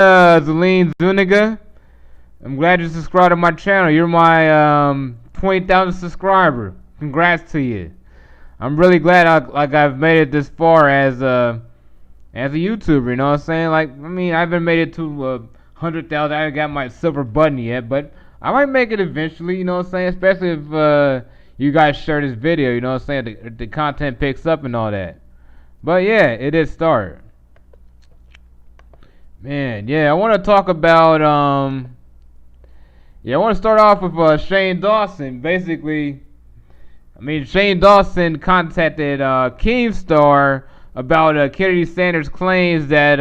DeSean Zuniga. I'm glad you subscribed to my channel. You're my 20,000 subscriber. Congrats to you. I'm really glad I've made it this far as a YouTuber. You know what I'm saying? Like, I mean, I haven't made it to 100,000. I haven't got my silver button yet, but I might make it eventually. You know what I'm saying? Especially if you guys share this video. You know what I'm saying? The content picks up and all that. But yeah, it did start. Man, yeah, I want to talk about I want to start off with Shane Dawson. Basically, I mean, Shane Dawson contacted Keemstar about Kennedy Sanders' claims that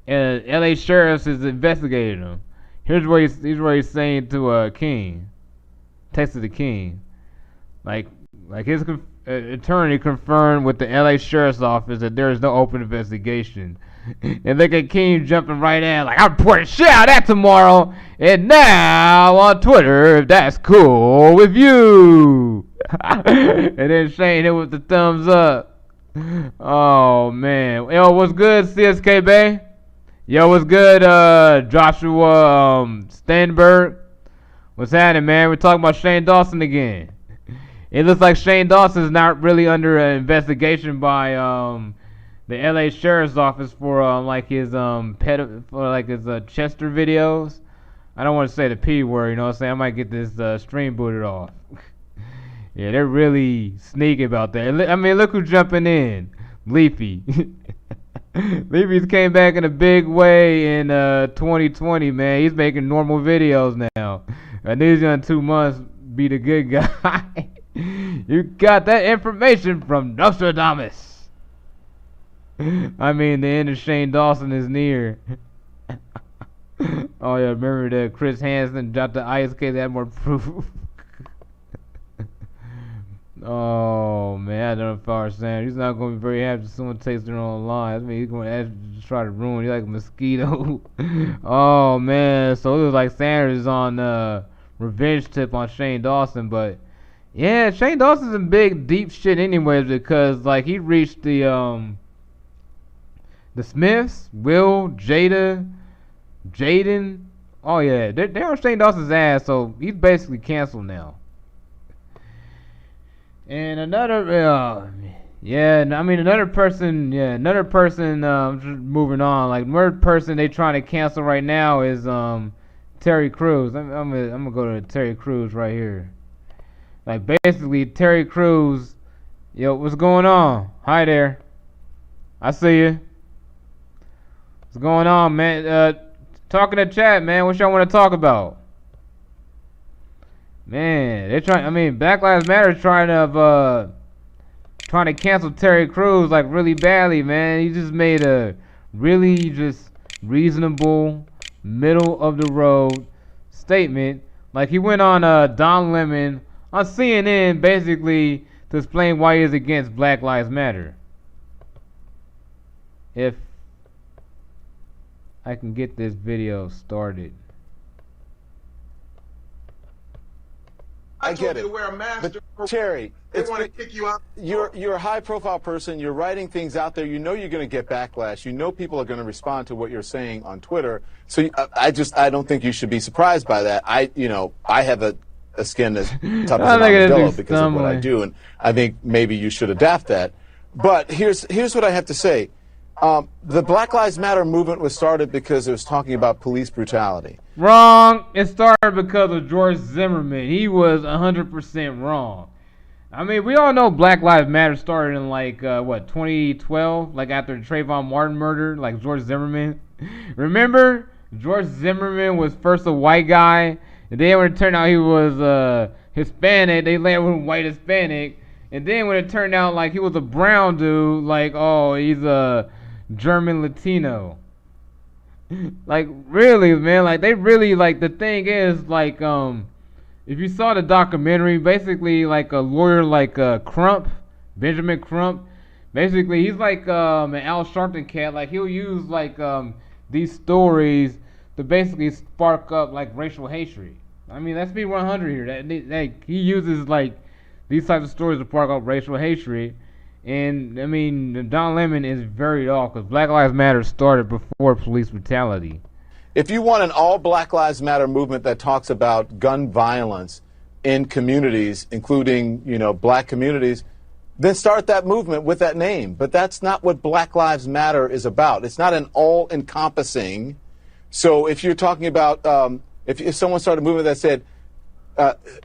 LA sheriff is investigating him. Here's what he's saying to King. Texted to King, like his attorney confirmed with the LA sheriff's office that there is no open investigation. And look at King jumping right in, like, I'll report the shit out of that tomorrow. And now on Twitter, if that's cool with you. And then Shane hit with the thumbs up. Oh man, yo, what's good, CSK Bay? Yo, what's good, Joshua Stenberg? What's happening, man? We're talking about Shane Dawson again. It looks like Shane Dawson's not really under investigation by the LA Sheriff's Office for like his Chester videos. I don't want to say the P word, you know what I'm saying? I might get this stream booted off. Yeah, they're really sneaky about that. I mean, look who's jumping in. Leafy. Leafy's came back in a big way in 2020, man. He's making normal videos now. And these in 2 months be the good guy. You got that information from Nostradamus. I mean, the end of Shane Dawson is near. Oh yeah, remember that Chris Hansen dropped the ice case that had more proof. Oh man, I don't know if I was saying he's not going to be very happy if someone takes their own lives. I mean, he's going to try to ruin you like a mosquito. Oh man, so it looks like Sanders is on revenge tip on Shane Dawson, but yeah, Shane Dawson's in big deep shit anyways, because like he reached the Smiths, Will, Jada, Jaden. Oh yeah, they're on Shane Dawson's ass, so he's basically canceled now. And another another person. Just moving on. Like another person they trying to cancel right now is Terry Crews. I'm gonna go to Terry Crews right here. Like basically Terry Crews. Yo, what's going on? Hi there. I see you. What's going on, man? Talking to chat, man. What y'all want to talk about? Man, they're trying. I mean, Black Lives Matter is trying to cancel Terry Crews like really badly, man. He just made a really just reasonable, middle of the road statement. Like he went on Don Lemon on CNN basically to explain why he is against Black Lives Matter. If I can get this video started. I get it. To wear a mask, but Terry, they want to kick you out. You're a high-profile person. You're writing things out there. You know you're going to get backlash. You know people are going to respond to what you're saying on Twitter. So I don't think you should be surprised by that. I have a skin that's tough as an armadillo because of what I do, and I think maybe you should adapt that. But here's what I have to say. The Black Lives Matter movement was started because it was talking about police brutality. Wrong. It started because of George Zimmerman. He was 100% wrong. I mean, we all know Black Lives Matter started in like 2012, like after the Trayvon Martin murder, like George Zimmerman. Remember, George Zimmerman was first a white guy, and then when it turned out he was Hispanic, they labeled him white Hispanic, and then when it turned out like he was a brown dude, like, oh, he's a German Latino. Like really, man, like they really, like, the thing is, like, if you saw the documentary, basically like a lawyer like Crump, Benjamin Crump, basically he's like an Al Sharpton cat. Like he'll use like these stories to basically spark up like racial hatred. I mean, let's be 100 here. That he uses like these types of stories to spark up racial hatred. And I mean, Don Lemon is very off because Black Lives Matter started before police brutality. If you want an all Black Lives Matter movement that talks about gun violence in communities, including, black communities, then start that movement with that name. But that's not what Black Lives Matter is about. It's not an all-encompassing. So if you're talking about, if someone started a movement that said,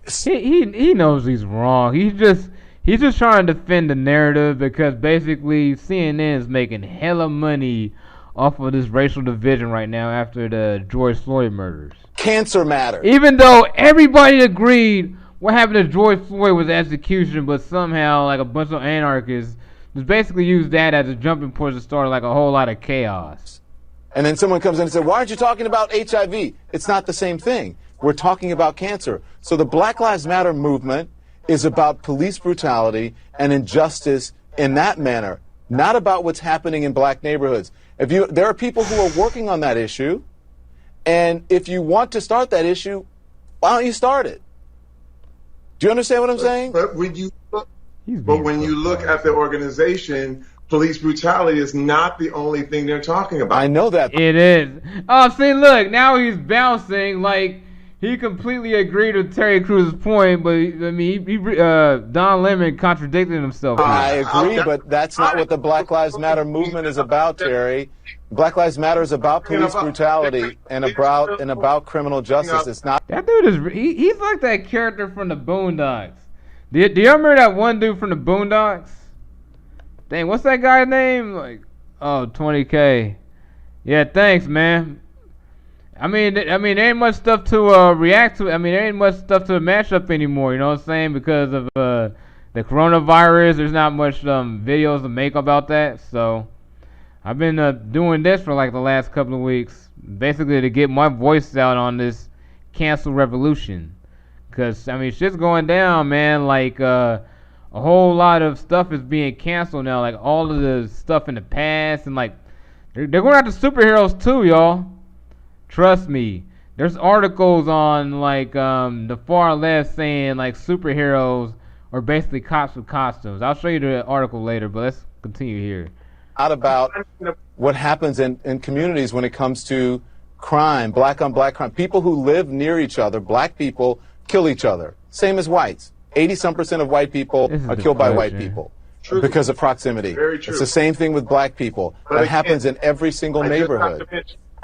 he knows he's wrong. He's just trying to defend the narrative because basically CNN is making hella money off of this racial division right now after the George Floyd murders. Cancer matters. Even though everybody agreed what happened to George Floyd was execution, but somehow like a bunch of anarchists just basically used that as a jumping point to start like a whole lot of chaos. And then someone comes in and says, why aren't you talking about HIV? It's not the same thing. We're talking about cancer. So the Black Lives Matter movement is about police brutality and injustice in that manner, not about what's happening in black neighborhoods. There are people who are working on that issue, and if you want to start that issue, why don't you start it? Do you understand what I'm saying? But when you look at the organization, police brutality is not the only thing they're talking about. I know that. It is. Oh, see, look, now he's bouncing like he completely agreed with Terry Crews's point, but I mean, Don Lemon contradicted himself. I agree, but that's not what the Black Lives Matter movement is about, Terry. Black Lives Matter is about police brutality and about criminal justice. It's not. That dude is he's like that character from the Boondocks. Do you remember that one dude from the Boondocks? Dang, what's that guy's name? Like, oh, 20K. Yeah, thanks, man. I mean, there ain't much stuff to react to. I mean, there ain't much stuff to match up anymore. You know what I'm saying? Because of the coronavirus, there's not much videos to make about that. So I've been doing this for like the last couple of weeks, basically to get my voice out on this cancel revolution. Cause I mean, shit's going down, man. Like a whole lot of stuff is being canceled now. Like all of the stuff in the past, and like they're going after superheroes too, y'all. Trust me. There's articles on like the far left saying like superheroes are basically cops with costumes. I'll show you the article later, but let's continue here. Not about what happens in communities when it comes to crime, black on black crime. People who live near each other, black people, kill each other. Same as whites. 80-some% of white people are killed by white people because of proximity. Very true. It's the same thing with black people. That happens in every single neighborhood.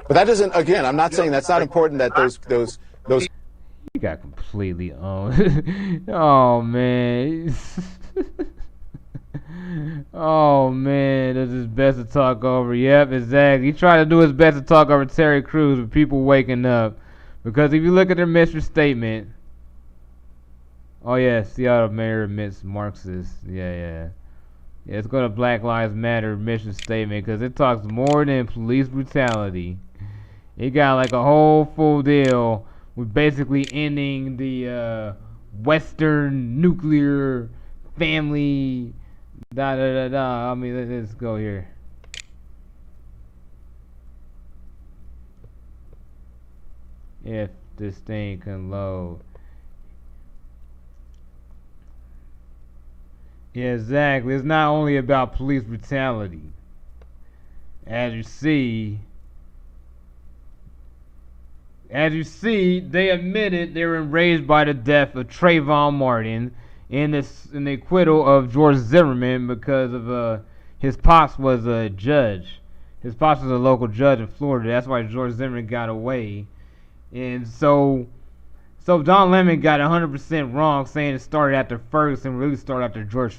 But that doesn't, again, I'm not saying that's not important that those You got completely owned. Oh, man. Oh, man. This is best to talk over. Yep, exactly. He tried to do his best to talk over Terry Crews with people waking up. Because if you look at their mission statement. Oh, yeah. Seattle mayor admits Marxist. Yeah, let's go to Black Lives Matter mission statement. Because it talks more than police brutality. It got like a whole full deal with basically ending the Western nuclear family. I mean, let's go here. If this thing can load. Yeah, exactly. It's not only about police brutality. As you see, they admitted they were enraged by the death of Trayvon Martin in the acquittal of George Zimmerman because of his pops was a judge. His pops was a local judge in Florida. That's why George Zimmerman got away. And so Don Lemon got 100% wrong, saying it started after Ferguson, really started after George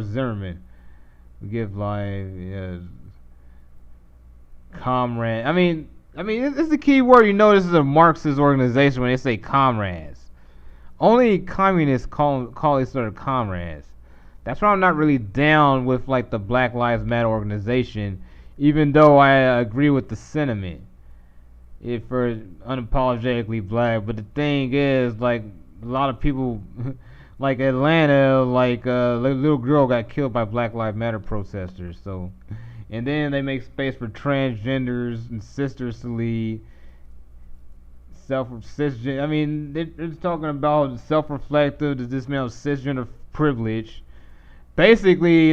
Zimmerman. Give life, yeah. Comrade. I mean, it's the key word. You know, this is a Marxist organization when they say comrades. Only communists call each other comrades. That's why I'm not really down with like the Black Lives Matter organization, even though I agree with the sentiment. If for unapologetically black, but the thing is, like a lot of people, like Atlanta, like a little girl got killed by Black Lives Matter protesters. So. And then they make space for transgenders and sisters to lead. Cisgender. I mean, they're talking about self-reflective. Does this mean cisgender privilege? basically,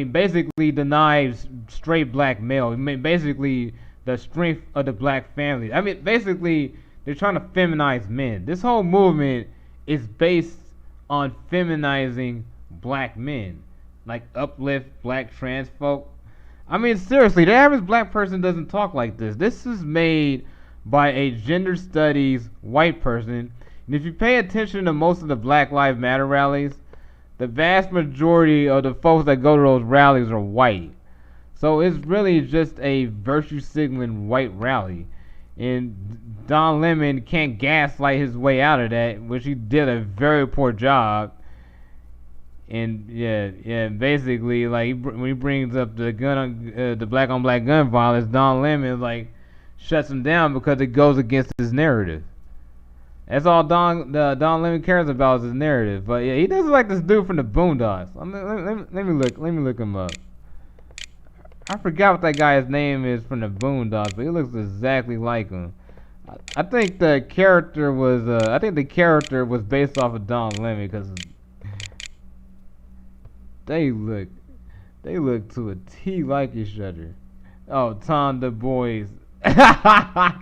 basically denies straight black male. I mean, basically the strength of the black family. I mean, basically they're trying to feminize men. This whole movement is based on feminizing black men, like uplift black trans folk. I mean, seriously, the average black person doesn't talk like this. This is made by a gender studies white person. And if you pay attention to most of the Black Lives Matter rallies, the vast majority of the folks that go to those rallies are white. So it's really just a virtue signaling white rally. And Don Lemon can't gaslight his way out of that, which he did a very poor job. And basically, like when he brings up the the black on black gun violence, Don Lemon like shuts him down because it goes against his narrative. That's all Don Lemon cares about is his narrative. But yeah, he doesn't like this dude from the Boondocks. Let me look him up. I forgot what that guy's name is from the Boondocks, but he looks exactly like him. I think the character was based off of Don Lemon because they look to a T like each other. Oh, Tom Du Bois. Don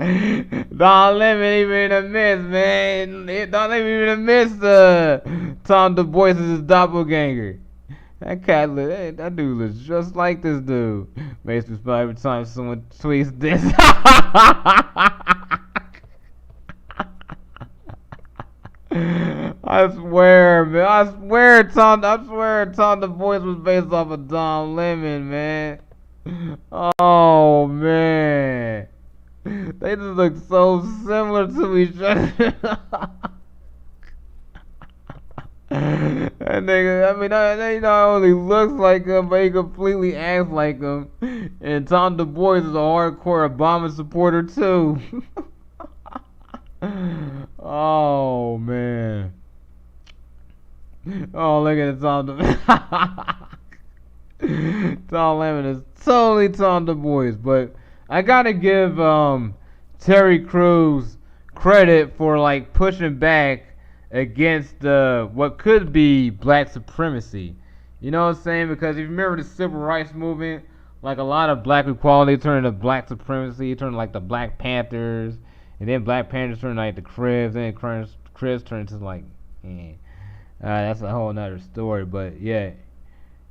Lemon even in a miss, man. Don Lemon even in a miss. Tom Du Bois is his doppelganger. That dude looks just like this dude. Makes me smile every time someone tweets this. I swear, man. I swear Tom Du Bois was based off of Don Lemon, man. Oh man, they just look so similar to each other. That nigga, I mean, they not only looks like him, but he completely acts like him. And Tom Du Bois is a hardcore Obama supporter too. Oh man. Oh, look at Tom Tom Lemon is totally Tom Du Bois, but I gotta give Terry Crews credit for like pushing back against what could be black supremacy. You know what I'm saying? Because if you remember the civil rights movement, like a lot of black equality turned into black supremacy, turned like the Black Panthers, and then Black Panthers turned like the Cribs, and then Cribs turned into like, that's a whole nother story. But yeah,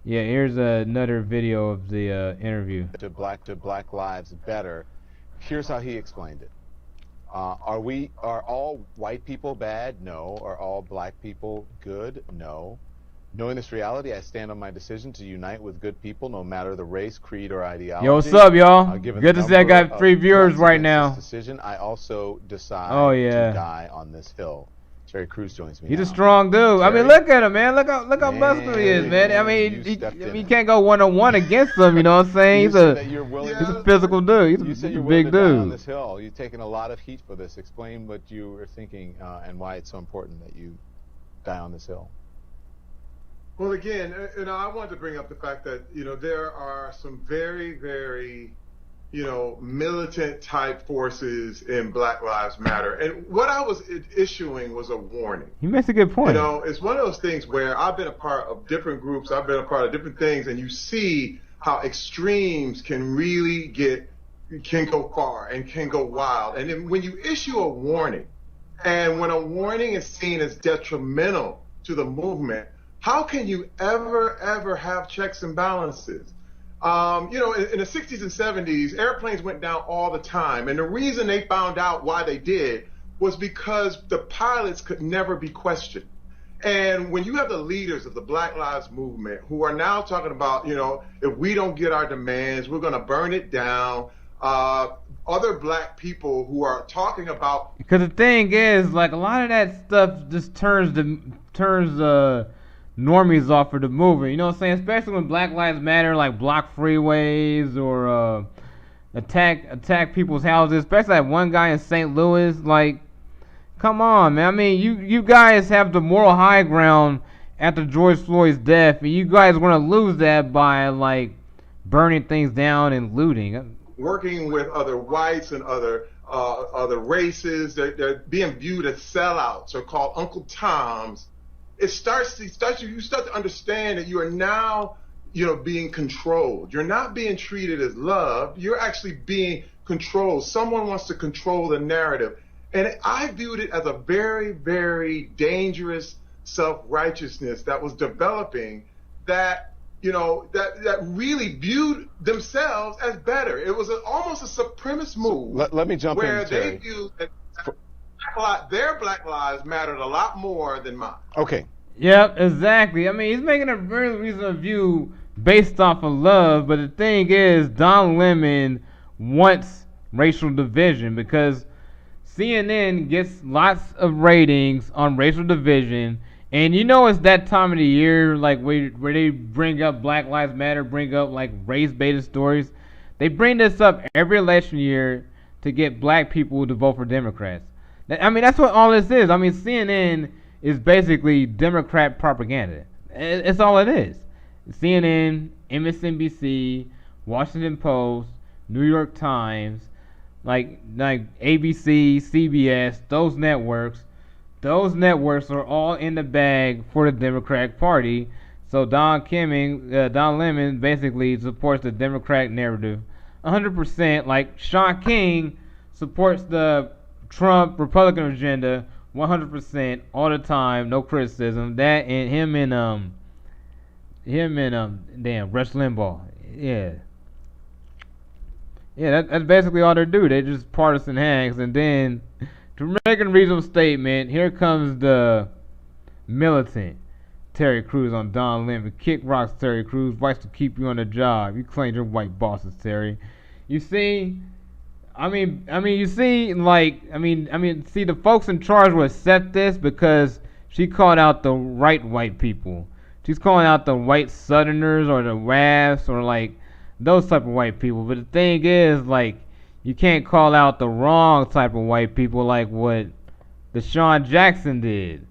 here's another video of the interview. To black lives better. Here's how he explained it. Are all white people bad? No. Are all black people good? No. Knowing this reality, I stand on my decision to unite with good people, no matter the race, creed, or ideology. Yo, what's up, y'all? Good to see I got 3 viewers right now. Decision, I also decide to die on this hill. Terry Crews joins me. He's a strong dude. Terry, I mean, look at him, man. Look how muscular he is, man. I mean, you can't go 1-on-1 against him. You know what I'm saying? He's a physical dude. He's a big dude. On this hill, you've taken a lot of heat for this. Explain what you were thinking and why it's so important that you die on this hill. Well, again, I wanted to bring up the fact that there are some very, very militant type forces in Black Lives Matter. And what I was issuing was a warning. He makes a good point. It's one of those things where I've been a part of different groups, I've been a part of different things, and you see how extremes can really can go far and can go wild. And then when you issue a warning, and when a warning is seen as detrimental to the movement, how can you ever have checks and balances? In the 60s and 70s, airplanes went down all the time. And the reason they found out why they did was because the pilots could never be questioned. And when you have the leaders of the Black Lives Movement who are now talking about, if we don't get our demands, we're going to burn it down. Other black people who are talking about... Because the thing is, like, a lot of that stuff just turns normies off for the movement, you know what I'm saying? Especially when Black Lives Matter, like block freeways or attack people's houses. Especially that one guy in St. Louis. Like, come on, man. I mean, you guys have the moral high ground after George Floyd's death, and you guys want to lose that by like burning things down and looting. Working with other whites and other races, they're being viewed as sellouts or called Uncle Toms. you start to understand that you are now, being controlled. You're not being treated as loved. You're actually being controlled. Someone wants to control the narrative. And I viewed it as a very, very dangerous self-righteousness that was developing that really viewed themselves as better. It was almost a supremacist move. Let me jump in, where Terry. they viewed that their Black lives mattered a lot more than mine. Okay. Yep, exactly. I mean, he's making a very reasonable view based off of love, but the thing is, Don Lemon wants racial division because CNN gets lots of ratings on racial division. And it's that time of the year, like where they bring up Black Lives Matter, bring up like race-baited stories. They bring this up every election year to get black people to vote for Democrats. I mean, that's what all this is. I mean, CNN is basically Democrat propaganda. It's all it is. CNN, MSNBC, Washington Post, New York Times, like ABC, CBS, those networks. Those networks are all in the bag for the Democratic Party. So Don Lemon basically supports the Democratic narrative 100%. Like Sean King supports the Trump Republican agenda 100% all the time, no criticism. That and him and Rush Limbaugh. Yeah, that's basically all they do. They just partisan hacks. And then to make a reasonable statement, here comes the militant Terry Crews on Don Lemon. Kick rocks, Terry Crews. Wants to keep you on the job. You claimed your white bosses, Terry. You see, see, the folks in charge will accept this because she called out the right white people. She's calling out the white Southerners or the WAFs or like those type of white people. But the thing is, like, you can't call out the wrong type of white people like what DeSean Jackson did.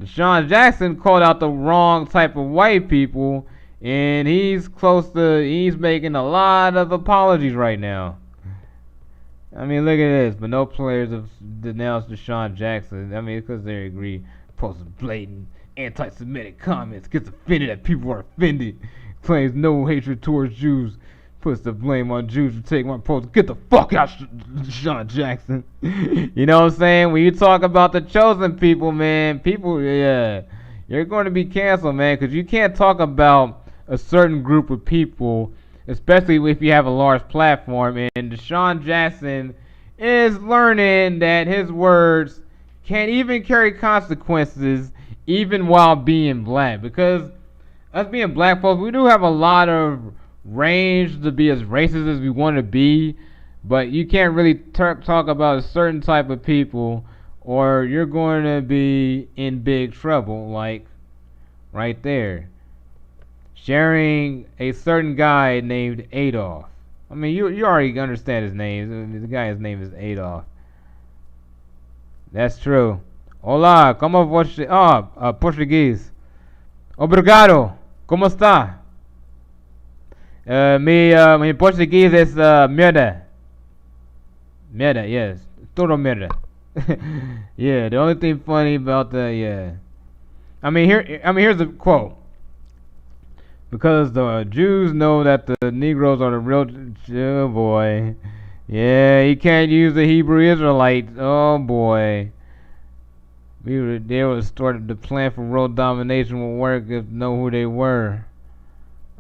DeSean Jackson called out the wrong type of white people, and he's making a lot of apologies right now. I mean, look at this. But no players have denounced DeSean Jackson. I mean, because they agree. Posted blatant anti-Semitic comments. Gets offended that people are offended. Claims no hatred towards Jews. Puts the blame on Jews for taking my post. Get the fuck out, DeSean Jackson. You know what I'm saying? When you talk about the chosen people, man, you're going to be canceled, man, because you can't talk about a certain group of people, especially if you have a large platform. And DeSean Jackson is learning that his words can't even carry consequences, even while being black. Because us being black folks, we do have a lot of range to be as racist as we want to be, but you can't really talk about a certain type of people or you're going to be in big trouble, like right there. Sharing a certain guy named Adolf. I mean, you already understand his name. The guy's name is Adolf. That's true. Olá, como você... Português. Obrigado. Como está? My Portuguese is merda. Merda, yes. Todo merda. Yeah, the only thing funny about here's a quote. Because the Jews know that the Negroes are the real oh boy. Yeah, you can't use the Hebrew Israelites. Oh boy. They would started the plan for world domination would work if know who they were.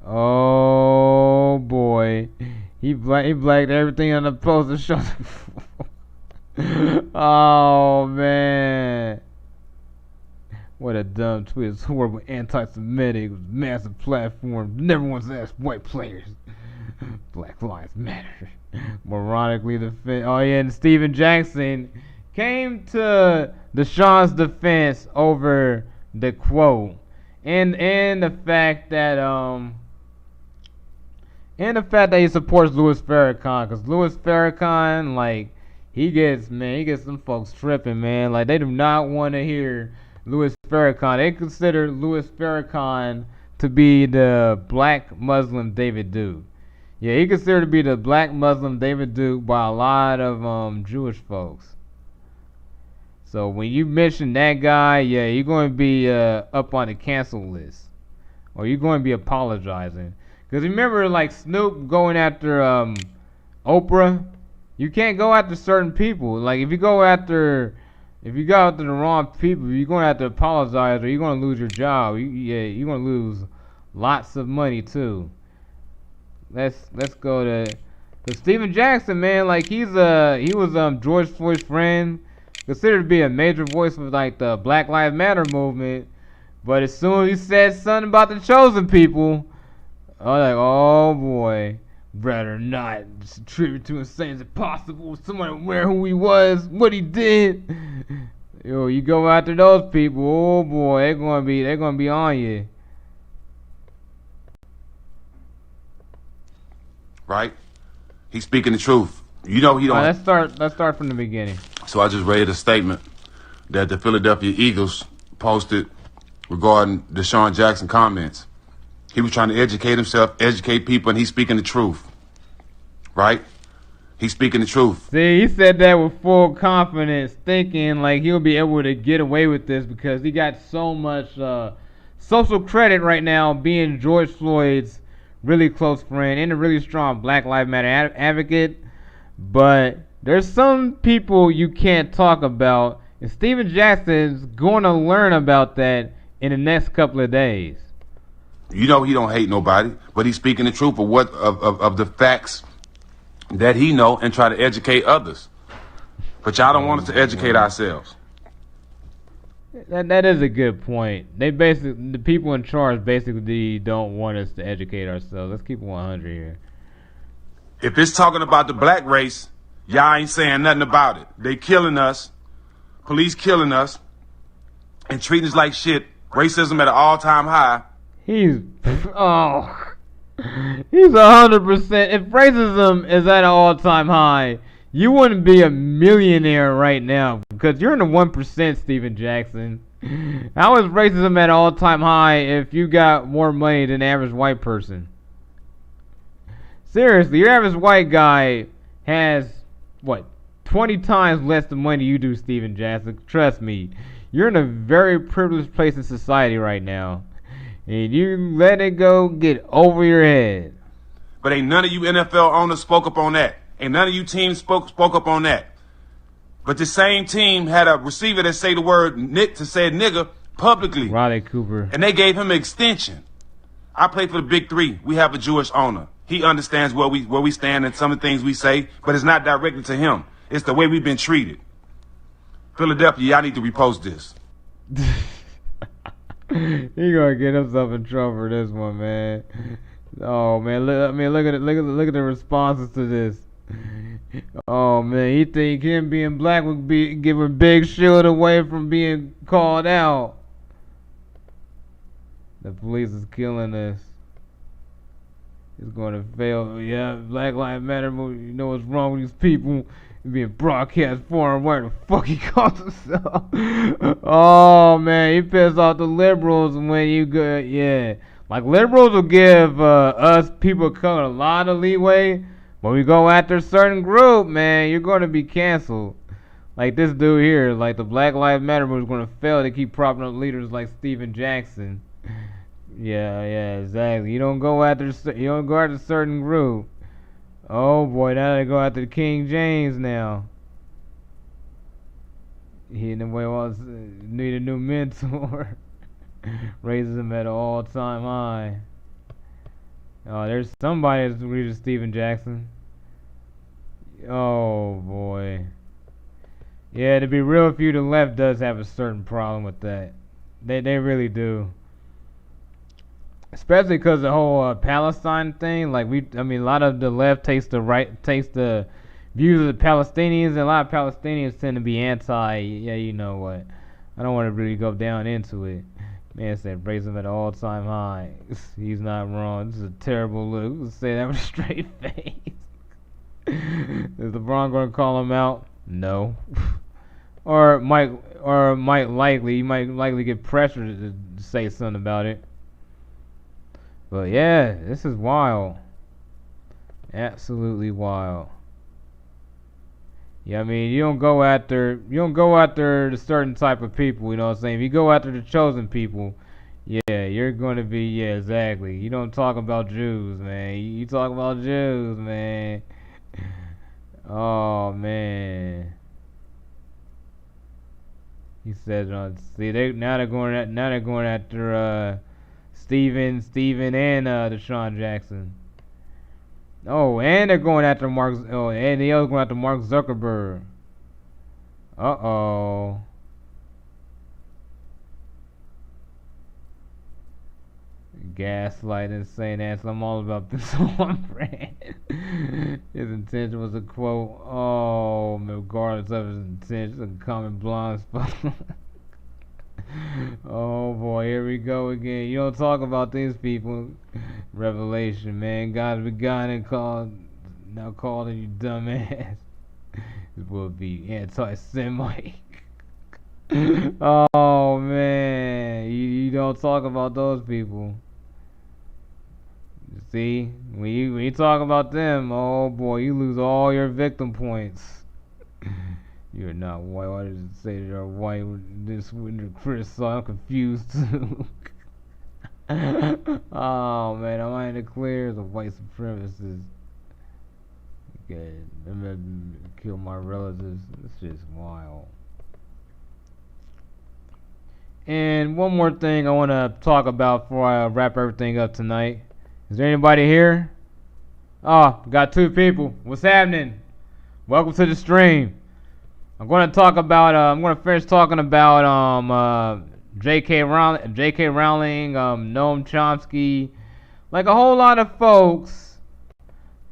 Oh boy, he blacked everything on the post to show. Oh man, what a dumb tweet! It's horrible, anti-Semitic, massive platform. Never wants to ask white players. Black Lives Matter. Moronically, and Stephen Jackson came to DeSean's defense over the quote and the fact that he supports Louis Farrakhan, because Louis Farrakhan, like, he gets some folks tripping, man. Like, they do not want to hear Louis Farrakhan. They consider Louis Farrakhan to be the black Muslim David Duke. Yeah, he considered to be the black Muslim David Duke by a lot of Jewish folks. So when you mention that guy, yeah, you're going to be up on the cancel list, or you're going to be apologizing. Because remember, like Snoop going after Oprah, you can't go after certain people. Like if you go after the wrong people, you're going to have to apologize, or you're going to lose your job. You're going to lose lots of money too. Let's go to Steven Jackson, man. Like he was George Floyd's friend, considered to be a major voice for like the Black Lives Matter movement. But as soon as he said something about the chosen people, I was like, oh boy, better not attribute to insane as possible. Someone aware who he was, what he did. Yo, you go after those people, oh boy, they're gonna be on you. Right? He's speaking the truth. You know he don't. Let's start from the beginning. So I just read a statement that the Philadelphia Eagles posted regarding DeSean Jackson comments. He was trying to educate himself, educate people, and he's speaking the truth. Right? He's speaking the truth. See, he said that with full confidence, thinking like he'll be able to get away with this because he got so much social credit right now being George Floyd's really close friend and a really strong Black Lives Matter advocate. But there's some people you can't talk about, and Steven Jackson's going to learn about that in the next couple of days. You know he don't hate nobody, but he's speaking the truth of the facts that he know and try to educate others. But y'all don't want us to educate ourselves. That is a good point. The people in charge basically don't want us to educate ourselves. Let's keep it 100 here. If it's talking about the black race, y'all ain't saying nothing about it. They killing us, police killing us, and treating us like shit. Racism at an all-time high. He's 100%. If racism is at an all-time high, you wouldn't be a millionaire right now because you're in the 1%, Steven Jackson. How is racism at an all-time high if you got more money than the average white person? Seriously, your average white guy has, 20 times less the money you do, Steven Jackson. Trust me, you're in a very privileged place in society right now. And you let it go, get over your head. But ain't none of you NFL owners spoke up on that. Ain't none of you teams spoke up on that. But the same team had a receiver that say the word said nigga publicly. Riley Cooper. And they gave him an extension. I play for the Big Three. We have a Jewish owner. He understands where we stand and some of the things we say, but it's not directly to him. It's the way we've been treated. Philadelphia, y'all need to repost this. He gonna get himself in trouble for this one, man. Oh man, look at the responses to this. Oh man, he think him being black would give a big shield away from being called out. The police is killing us. It's gonna fail. Yeah, Black Lives Matter. You know what's wrong with these people? Being broadcast foreign, where the fuck he calls himself. Oh man, he pissed off the liberals when you go. Yeah, like liberals will give us people of color a lot of leeway, but we go after a certain group, man, you're gonna be canceled. Like this dude here, like the Black Lives Matter was gonna fail to keep propping up leaders like Steven Jackson. Yeah, exactly. You don't go after a certain group. Oh boy, now they go after the King James now. He in the way was need a new mentor. Raises him at an all-time high. Oh, there's somebody that's reading Steven Jackson. Oh boy. Yeah, to be real with you, the left does have a certain problem with that. They really do. Especially because the whole Palestine thing, like a lot of the left takes the views of the Palestinians, and a lot of Palestinians tend to be anti. Yeah, you know what? I don't want to really go down into it. Man said raise him at an all-time high. He's not wrong. This is a terrible look. Let's say that with a straight face. Is LeBron gonna call him out? No. Or might likely get pressured to say something about it. But yeah, this is wild. Absolutely wild. Yeah, I mean, you don't go after the certain type of people, you know what I'm saying? If you go after the chosen people, yeah, you're gonna be, yeah, exactly. You don't talk about Jews, man. You talk about Jews, man. Oh man. He said, see, they're going after Steven and DeSean Jackson. Oh, and they're going after Mark. Oh, and they also going after Mark Zuckerberg. Uh-oh. Gaslighting, saying that I'm all about this one brand. His intention was a quote. Oh, regardless of his intention, a common blind spot. Oh boy, here we go again. You don't talk about these people. Revelation, man. God be God and now calling you dumbass. This will be anti-Semite. Oh man, you don't talk about those people. See, when you talk about them, oh boy, you lose all your victim points. You're not white. Why does it say that you're white when this winter Chris? I'm confused too. Oh man, am I in the clear as a white supremacist? Okay, I'm gonna kill my relatives. It's just wild. And one more thing I want to talk about before I wrap everything up tonight. Is there anybody here? Oh, got two people. What's happening? Welcome to the stream. I'm going to finish talking about J.K. Rowling, Noam Chomsky, like a whole lot of folks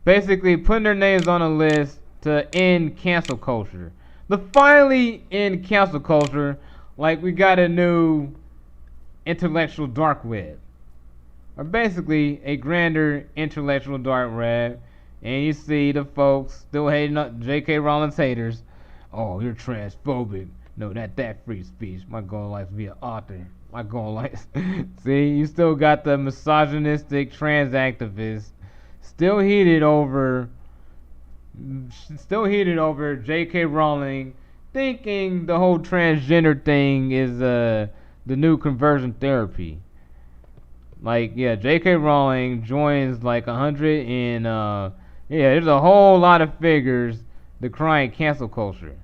basically putting their names on a list to end cancel culture. To finally end cancel culture, like we got a new intellectual dark web. Or basically a grander intellectual dark web. And you see the folks still hating up J.K. Rowling's haters. Oh, you're transphobic. No, not that free speech. My goal in life is to be an author. My goal in life. See, you still got the misogynistic trans activists still heated over J.K. Rowling thinking the whole transgender thing is the new conversion therapy. Like, yeah, J.K. Rowling joins like 100 and yeah, there's a whole lot of figures decrying cancel culture.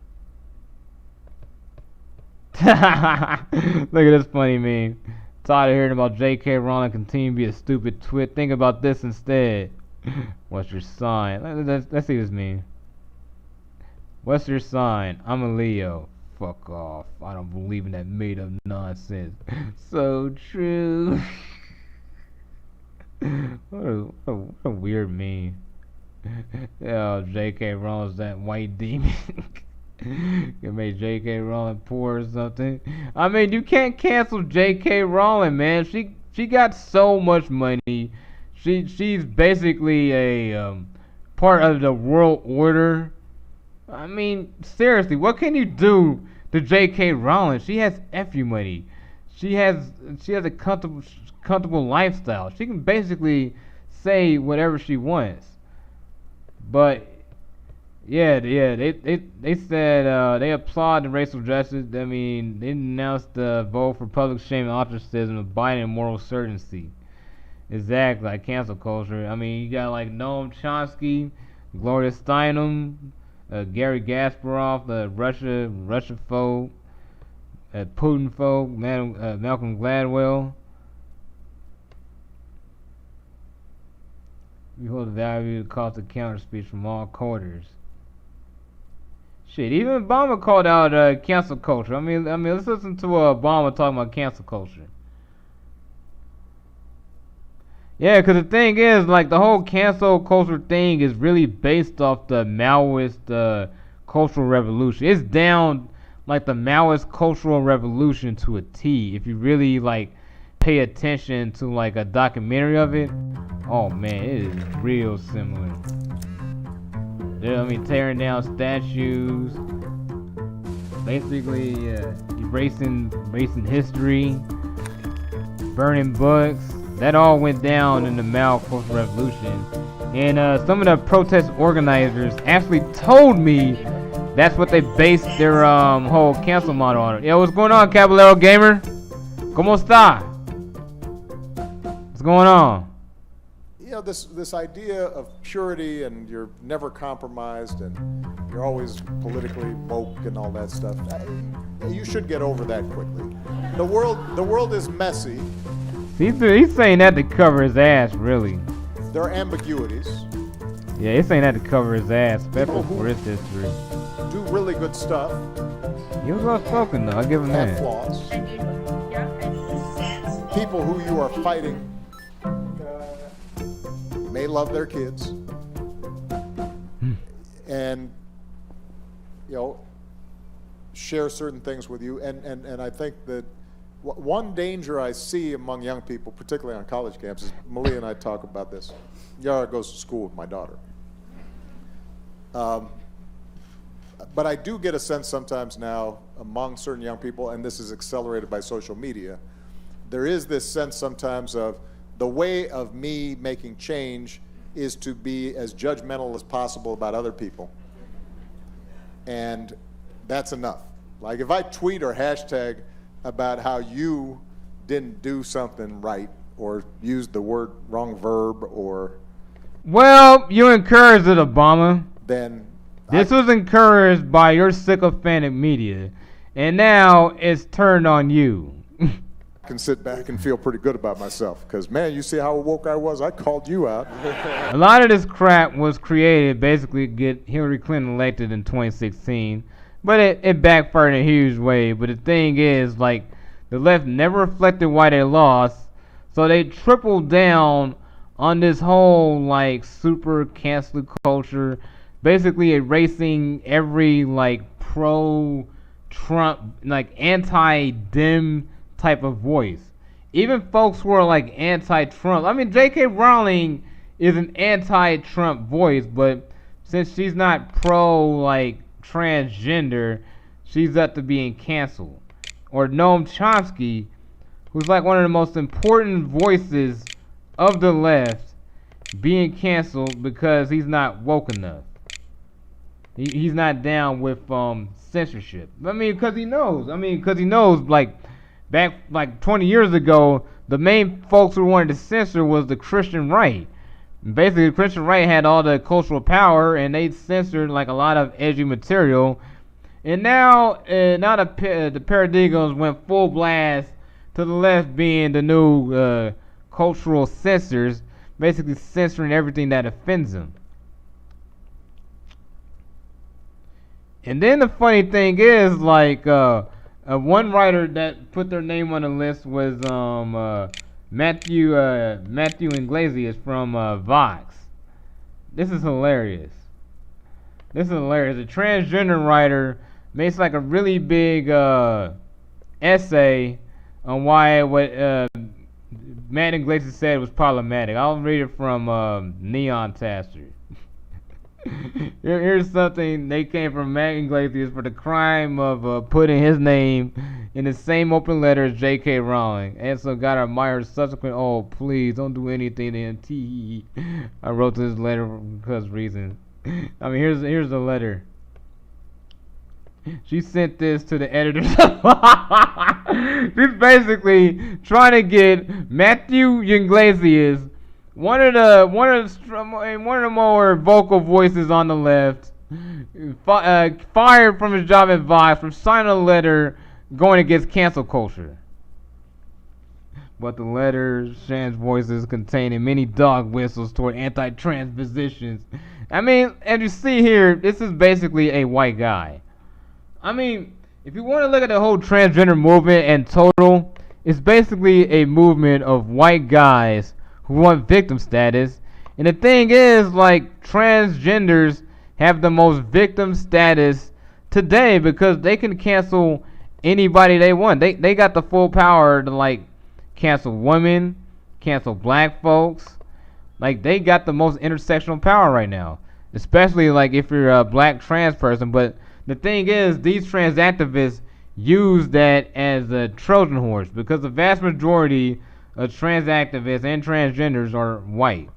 Look at this funny meme. Tired of hearing about J.K. Rowling continue to be a stupid twit. Think about this instead. What's your sign? Let's see this meme. What's your sign? I'm a Leo. Fuck off. I don't believe in that made up nonsense. So true. What a weird meme. Oh, J.K. Rowling's that white demon. Can make J.K. Rowling poor or something. I mean, you can't cancel J.K. Rowling, man. She got so much money. She's basically a part of the world order. I mean, seriously, what can you do to J.K. Rowling? She has FU money. She has a comfortable lifestyle. She can basically say whatever she wants. But yeah, they said they applaud the racial justice. I mean, they announced the vote for public shame and ostracism of Biden and moral certainty. Exactly, like cancel culture. I mean, you got like Noam Chomsky, Gloria Steinem, Gary Kasparov, the Russia folk, Putin folk, Malcolm Gladwell. We hold the value of the cost of counter speech from all quarters. Shit, even Obama called out cancel culture. I mean, let's listen to Obama talking about cancel culture. Yeah, because the thing is, like, the whole cancel culture thing is really based off the Maoist cultural revolution. It's down like the Maoist cultural revolution to a T. If you really like pay attention to like a documentary of it, oh man, it is real similar. Yeah, I mean, tearing down statues, basically erasing history, burning books. That all went down in the Mao Cultural Revolution. And some of the protest organizers actually told me That's what they base their whole cancel model on. Yo, what's going on, Caballero Gamer? ¿Cómo está? What's going on? You know, this idea of purity and you're never compromised and you're always politically woke and all that stuff. You should get over that quickly. The world is messy. He's saying that to cover his ass, really. There are ambiguities. Yeah, he's saying that to cover his ass, especially for his history. Do really good stuff. He was well spoken though, I give him have that. Flaws. People who you are fighting may love their kids, and you know, share certain things with you. And I think that one danger I see among young people, particularly on college campuses, Malia and I talk about this. Yara goes to school with my daughter. But I do get a sense sometimes now among certain young people, and this is accelerated by social media, there is this sense sometimes of the way of me making change is to be as judgmental as possible about other people. And that's enough. Like if I tweet or hashtag about how you didn't do something right or used the wrong verb or... Well, you encouraged it, Obama. Then... This was encouraged by your sycophantic media. And now it's turned on you. I can sit back and feel pretty good about myself. Because, man, you see how woke I was? I called you out. A lot of this crap was created basically to get Hillary Clinton elected in 2016. But it backfired in a huge way. But the thing is, like, the left never reflected why they lost. So they tripled down on this whole, like, super cancel culture. Basically erasing every, like, pro-Trump, like, anti-Dem type of voice. Even folks who are, like, anti-Trump. I mean, J.K. Rowling is an anti-Trump voice, but since she's not pro, like, transgender, she's up to being canceled. Or Noam Chomsky, who's, like, one of the most important voices of the left, being canceled because he's not woke enough. He's not down with censorship. I mean, because he knows. Like, back like 20 years ago, the main folks who wanted to censor was the Christian right. Basically, the Christian right had all the cultural power, and they censored like a lot of edgy material. And now the paradigms went full blast to the left, being the new cultural censors, basically censoring everything that offends them. And then the funny thing is, like, one writer that put their name on the list was Matthew Iglesias from Vox. This is hilarious. A transgender writer makes like a really big essay on why what Matt Iglesias said was problematic. I'll read it from Neon Taster. Here's something they came from Matt Iglesias for the crime of putting his name in the same open letter as J.K. Rowling. And so got to admire her subsequent, oh, please, don't do anything to NT. I wrote this letter because reasons. I mean, here's the letter. She sent this to the editors. She's basically trying to get Matthew Iglesias, one of the more vocal voices on the left, fired from his job at Vox for signing a letter going against cancel culture. But the letter shans voices containing many dog whistles toward anti-trans positions. I mean, as you see here, this is basically a white guy. I mean, if you want to look at the whole transgender movement in total, it's basically a movement of white guys who want victim status. And the thing is, like, transgenders have the most victim status today because they can cancel anybody they want. They got the full power to, like, cancel women, cancel black folks. Like, they got the most intersectional power right now, especially, like, if you're a black trans person. But the thing is, these trans activists use that as a Trojan horse because the vast majority of trans activists and transgenders are white.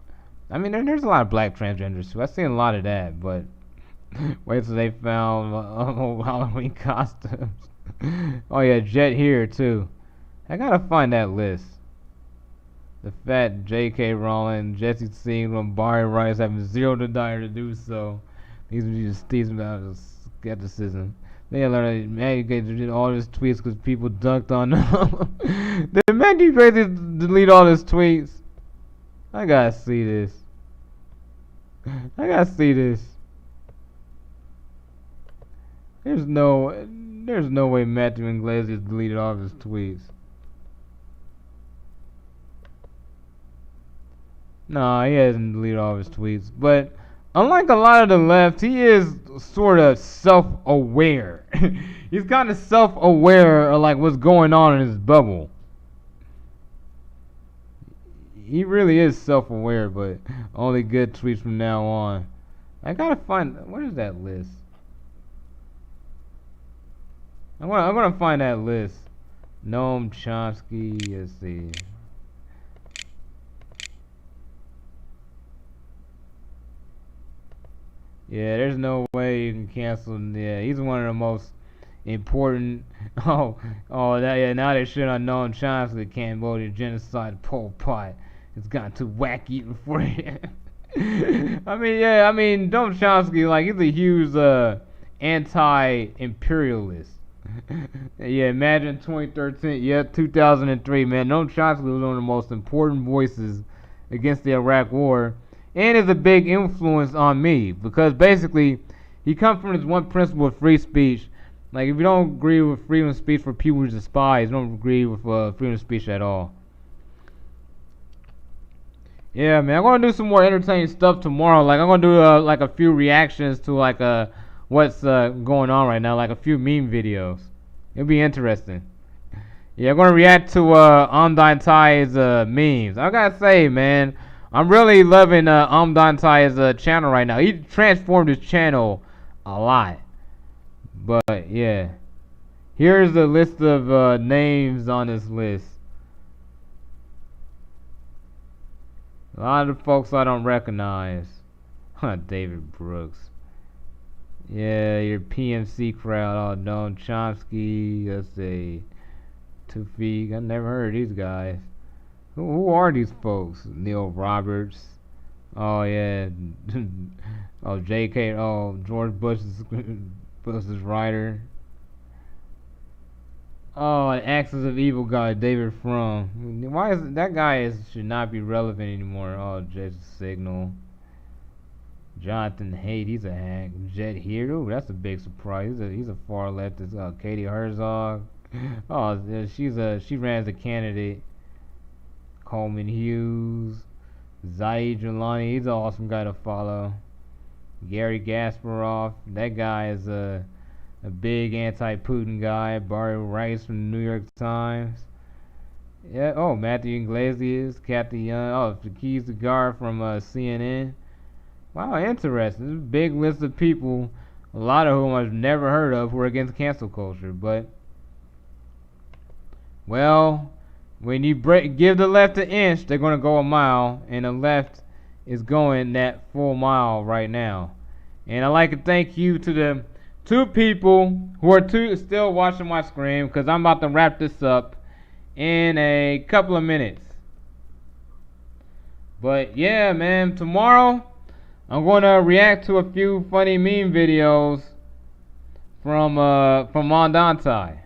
I mean, there's a lot of black transgenders too. I've seen a lot of that, but Wait till they found Halloween costumes. Oh yeah, Jet here too. I gotta find that list. The fat J.K. Rowling, Jesse Singh, when Barry Rice having zero desire to do so. These are just these about skepticism. They learned Maggie did all his tweets because people dunked on them. Did Maggie Crazy delete all his tweets? I gotta see this. I gotta see this. There's no way Matthew Iglesias deleted all of his tweets. Nah, he hasn't deleted all of his tweets. But unlike a lot of the left, he is sort of self-aware. He's kind of self-aware of like what's going on in his bubble. He really is self-aware, but only good tweets from now on. I gotta find, where's that list? I'm gonna find that list. Noam Chomsky, let's see. Yeah, there's no way you can cancel him. Yeah, he's one of the most important. Now they should have known Chomsky, Cambodia genocide, Pol Pot. It's gotten too wacky before you. I mean, Noam Chomsky, like, he's a huge anti-imperialist. Yeah, imagine 2013, 2003, man. Noam Chomsky was one of the most important voices against the Iraq War. And is a big influence on me because basically he comes from this one principle of free speech. Like, if you don't agree with freedom of speech for people who despise, you don't agree with freedom of speech at all. Yeah, man, I'm gonna do some more entertaining stuff tomorrow. Like, I'm gonna do like a few reactions to like what's going on right now, like a few meme videos. It'll be interesting. Yeah, I'm gonna react to Amdan Tai's memes. I gotta say, man, I'm really loving Amdan Tai's channel right now. He transformed his channel a lot. But yeah, here's the list of names on this list. A lot of folks I don't recognize. David Brooks. Yeah, your PMC crowd. Oh, Noam Chomsky. Let's see. Tufik. I never heard of these guys. Who are these folks? Neil Roberts. Oh yeah. Oh, J.K. Oh, George Bush's writer. Oh, an Axis of Evil guy, David Frum. Why is that guy should not be relevant anymore? Oh, Jet Signal. Jonathan Haidt, he's a hack. Jet Hero, that's a big surprise. He's a far leftist. Katie Herzog. Oh, she ran as a candidate. Coleman Hughes. Zaid Jelani, he's an awesome guy to follow. Gary Kasparov, that guy is a big anti-Putin guy. Barry Rice from the New York Times. Yeah. Oh, Matthew Iglesias, Kathy Young. Oh, Keith Cigar from CNN. Wow, interesting. This is a big list of people, a lot of whom I've never heard of, who are against cancel culture. But, well, when you give the left an inch, they're going to go a mile, and the left is going that full mile right now. And I'd like to thank you to the 2 people who are still watching my screen, because I'm about to wrap this up in a couple of minutes. But yeah, man, tomorrow I'm going to react to a few funny meme videos from Mondontai.